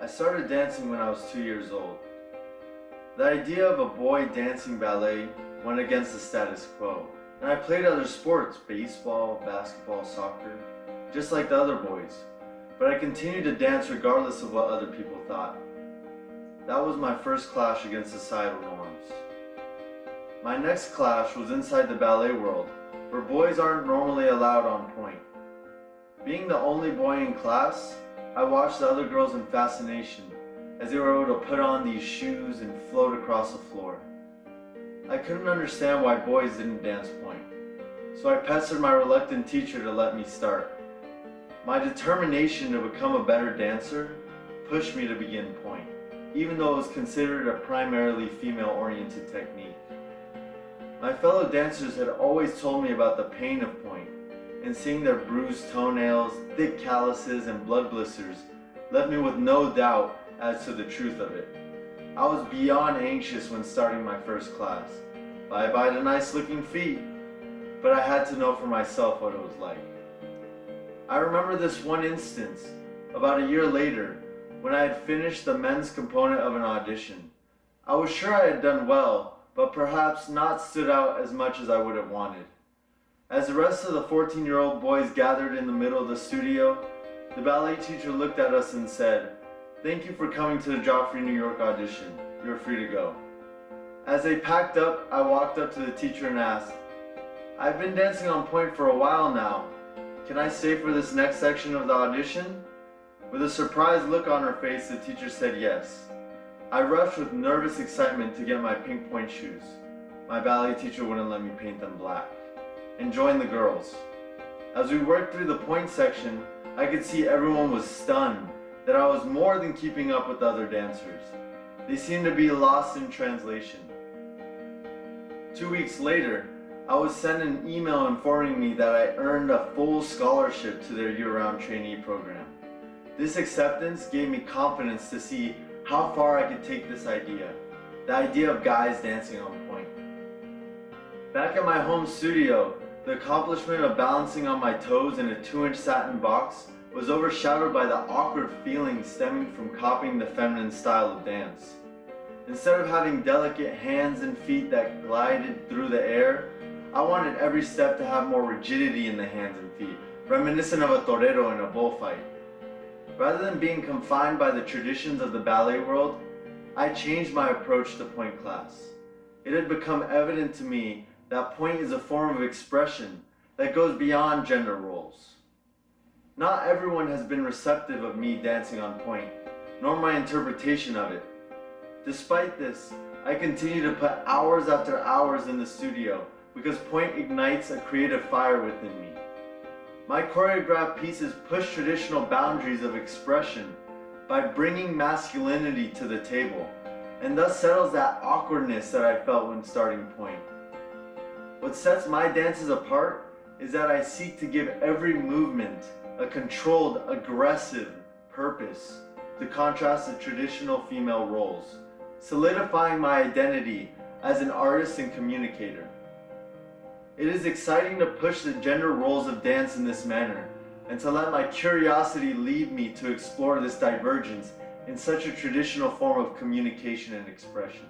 I started dancing when I was 2 years old. The idea of a boy dancing ballet went against the status quo, and I played other sports, baseball, basketball, soccer, just like the other boys, but I continued to dance regardless of what other people thought. That was my first clash against societal norms. My next clash was inside the ballet world, where boys aren't normally allowed on point. Being the only boy in class, I watched the other girls in fascination as they were able to put on these shoes and float across the floor. I couldn't understand why boys didn't dance point, so I pestered my reluctant teacher to let me start. My determination to become a better dancer pushed me to begin point, even though it was considered a primarily female-oriented technique. My fellow dancers had always told me about the pain of point, and seeing their bruised toenails, thick calluses, and blood blisters left me with no doubt as to the truth of it. I was beyond anxious when starting my first class. Bye-bye to nice looking feet, but I had to know for myself what it was like. I remember this one instance, about a year later, when I had finished the men's component of an audition. I was sure I had done well, but perhaps not stood out as much as I would have wanted. As the rest of the 14-year-old boys gathered in the middle of the studio, the ballet teacher looked at us and said, "Thank you for coming to the Joffrey, New York audition. You're free to go." As they packed up, I walked up to the teacher and asked, "I've been dancing on point for a while now. Can I stay for this next section of the audition?" With a surprised look on her face, the teacher said yes. I rushed with nervous excitement to get my pink point shoes. My ballet teacher wouldn't let me paint them black. And joined the girls. As we worked through the point section, I could see everyone was stunned that I was more than keeping up with the other dancers. They seemed to be lost in translation. 2 weeks later, I was sent an email informing me that I earned a full scholarship to their year-round trainee program. This acceptance gave me confidence to see how far I could take this idea, the idea of guys dancing on point. Back at my home studio, the accomplishment of balancing on my toes in a 2-inch satin box was overshadowed by the awkward feeling stemming from copying the feminine style of dance. Instead of having delicate hands and feet that glided through the air, I wanted every step to have more rigidity in the hands and feet, reminiscent of a torero in a bullfight. Rather than being confined by the traditions of the ballet world, I changed my approach to point class. It had become evident to me that point is a form of expression that goes beyond gender roles. Not everyone has been receptive of me dancing on point, nor my interpretation of it. Despite this, I continue to put hours after hours in the studio because point ignites a creative fire within me. My choreographed pieces push traditional boundaries of expression by bringing masculinity to the table, and thus settles that awkwardness that I felt when starting point. What sets my dances apart is that I seek to give every movement a controlled, aggressive purpose to contrast the traditional female roles, solidifying my identity as an artist and communicator. It is exciting to push the gender roles of dance in this manner, and to let my curiosity lead me to explore this divergence in such a traditional form of communication and expression.